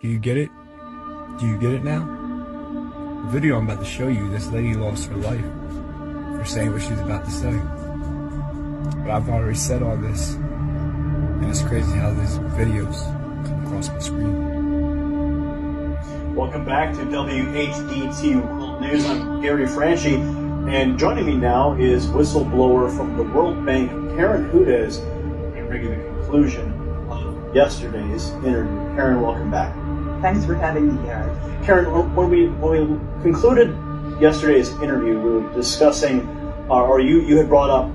Do you get it? Do you get it now? The video I'm about to show you, this lady lost her life for saying what she's about to say. But I've already said all this, and it's crazy how these videos come across my screen. Welcome back to WHDT World News. I'm Gary Franchi, and joining me now is whistleblower from the World Bank, Karen Hudez, and bringing the conclusion of yesterday's interview. Karen, welcome back. Thanks for having me, Gary. Karen, when we concluded yesterday's interview, we were discussing, or you had brought up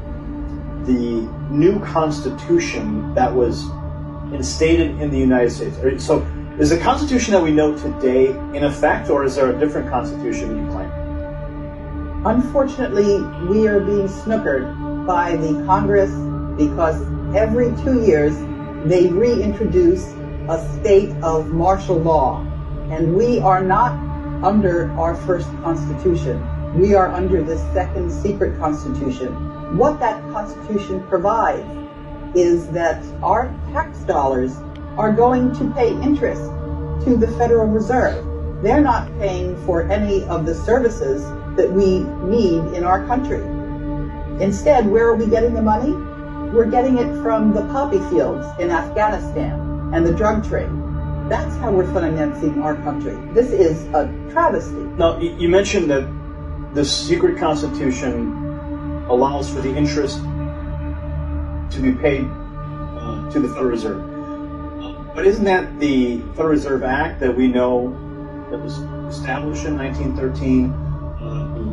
the new Constitution that was instated in the United States. So, is the Constitution that we know today in effect, or is there a different Constitution you claim? Unfortunately, we are being snookered by the Congress because every 2 years they reintroduce a state of martial law. And we are not under our first Constitution. We are under the second secret Constitution. What that Constitution provides is that our tax dollars are going to pay interest to the Federal Reserve. They're not paying for any of the services that we need in our country. Instead, where are we getting the money? We're getting it from the poppy fields in Afghanistan and the drug trade. That's how we're financing our country. This is a travesty. Now, you mentioned that the secret Constitution allows for the interest to be paid to the Federal Reserve. But isn't that the Federal Reserve Act that we know that was established in 1913,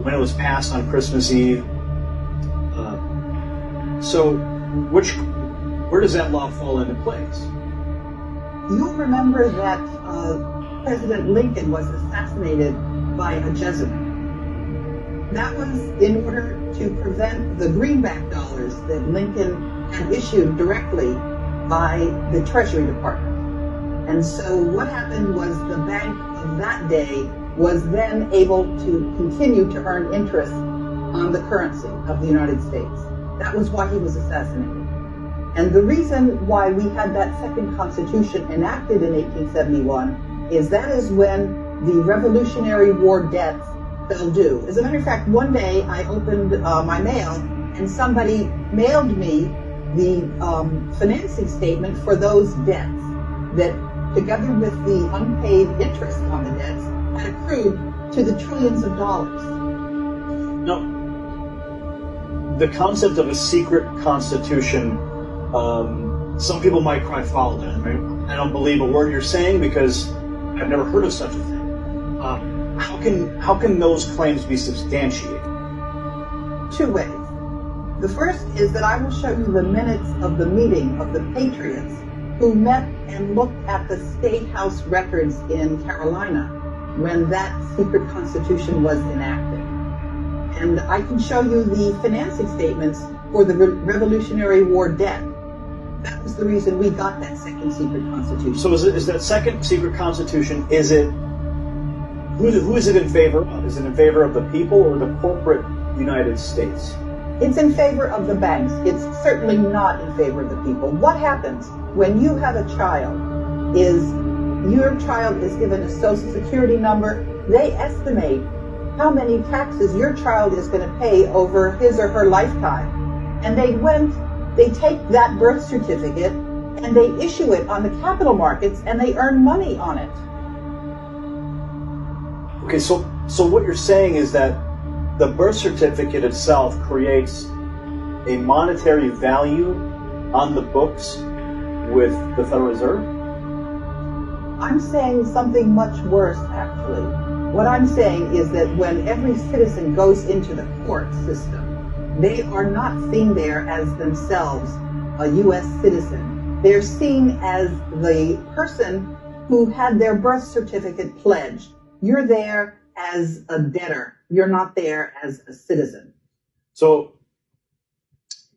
when it was passed on Christmas Eve? So where does that law fall into place? You'll remember that President Lincoln was assassinated by a Jesuit. That was in order to prevent the greenback dollars that Lincoln had issued directly by the Treasury Department. And so what happened was the bank of that day was then able to continue to earn interest on the currency of the United States. That was why he was assassinated. And the reason why we had that second Constitution enacted in 1871 is that is when the Revolutionary War debts fell due. As a matter of fact, one day I opened my mail and somebody mailed me the financing statement for those debts that, together with the unpaid interest on the debts, had accrued to the trillions of dollars. Now, the concept of a secret Constitution, some people might cry foul then. Right? I don't believe a word you're saying because I've never heard of such a thing. How can those claims be substantiated? Two ways. The first is that I will show you the minutes of the meeting of the Patriots who met and looked at the State House records in Carolina when that secret Constitution was enacted. And I can show you the financing statements for the Revolutionary War debt. That was the reason we got that second secret Constitution. So is that second secret Constitution, who is it in favor of? Is it in favor of the people or the corporate United States? It's in favor of the banks. It's certainly not in favor of the people. What happens when you have a child is your child is given a Social Security number. They estimate how many taxes your child is going to pay over his or her lifetime. And they take that birth certificate and they issue it on the capital markets and they earn money on it. Okay, so what you're saying is that the birth certificate itself creates a monetary value on the books with the Federal Reserve? I'm saying something much worse, actually. What I'm saying is that when every citizen goes into the court system, they are not seen there as themselves a U.S. citizen. They're seen as the person who had their birth certificate pledged. You're there as a debtor. You're not there as a citizen. So,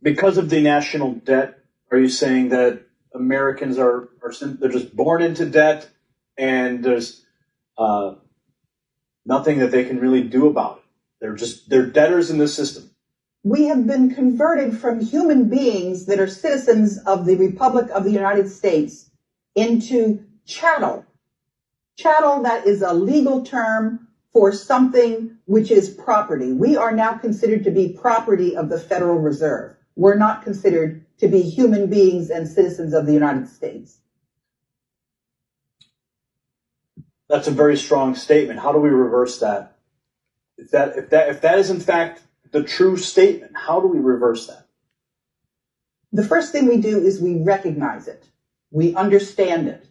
because of the national debt, are you saying that Americans they're just born into debt and there's nothing that they can really do about it? They're debtors in the system. We have been converted from human beings that are citizens of the Republic of the United States into chattel. Chattel, that is a legal term for something which is property. We are now considered to be property of the Federal Reserve. We're not considered to be human beings and citizens of the United States. That's a very strong statement. How do we reverse that? If that is in fact the true statement, how do we reverse that? The first thing we do is we recognize it. We understand it.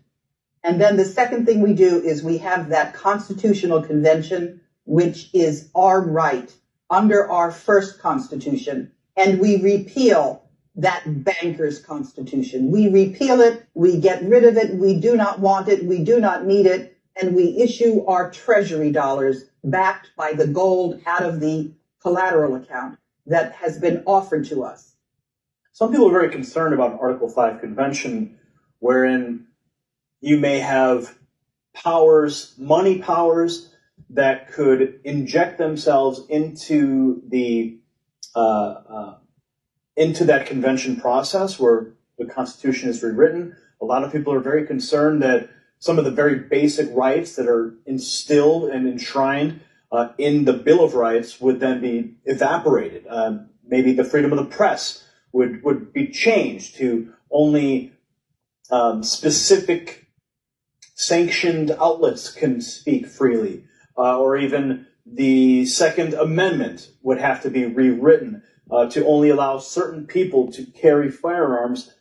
And then the second thing we do is we have that constitutional convention, which is our right under our first constitution, and we repeal that banker's constitution. We repeal it, we get rid of it, we do not want it, we do not need it, and we issue our treasury dollars backed by the gold out of the collateral account that has been offered to us. Some people are very concerned about an Article 5 convention wherein you may have powers, money powers, that could inject themselves into that convention process where the Constitution is rewritten. A lot of people are very concerned that some of the very basic rights that are instilled and enshrined in the Bill of Rights would then be evaporated. Maybe the freedom of the press would be changed to only specific sanctioned outlets can speak freely, or even the Second Amendment would have to be rewritten to only allow certain people to carry firearms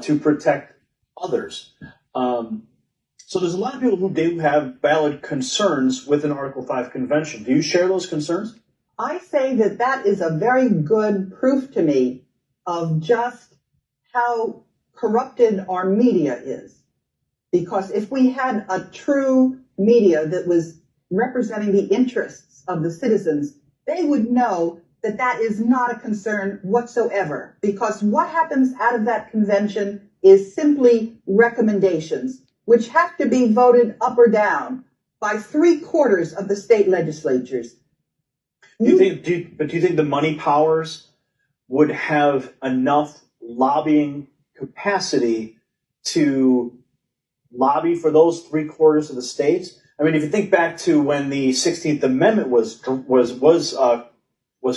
to protect others. So there's a lot of people who do have valid concerns with an Article 5 convention. Do you share those concerns? I say that that is a very good proof to me of just how corrupted our media is. Because if we had a true media that was representing the interests of the citizens, they would know that that is not a concern whatsoever. Because what happens out of that convention is simply recommendations, which have to be voted up or down by 3/4 of the state legislatures. Do you think the money powers would have enough lobbying capacity to lobby for those 3/4 of the states? I mean, if you think back to when the 16th Amendment was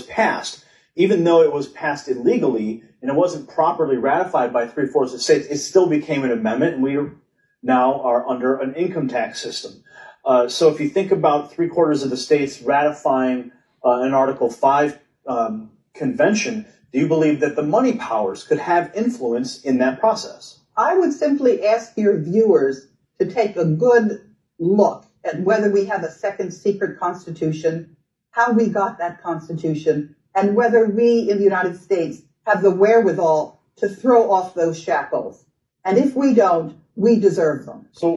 passed, even though it was passed illegally and it wasn't properly ratified by 3/4 of the states, it still became an amendment, and we now are under an income tax system. So if you think about 3/4 of the states ratifying an Article 5 convention, do you believe that the money powers could have influence in that process? I would simply ask your viewers to take a good look at whether we have a second secret constitution, how we got that constitution, and whether we in the United States have the wherewithal to throw off those shackles. And if we don't, we deserve them. So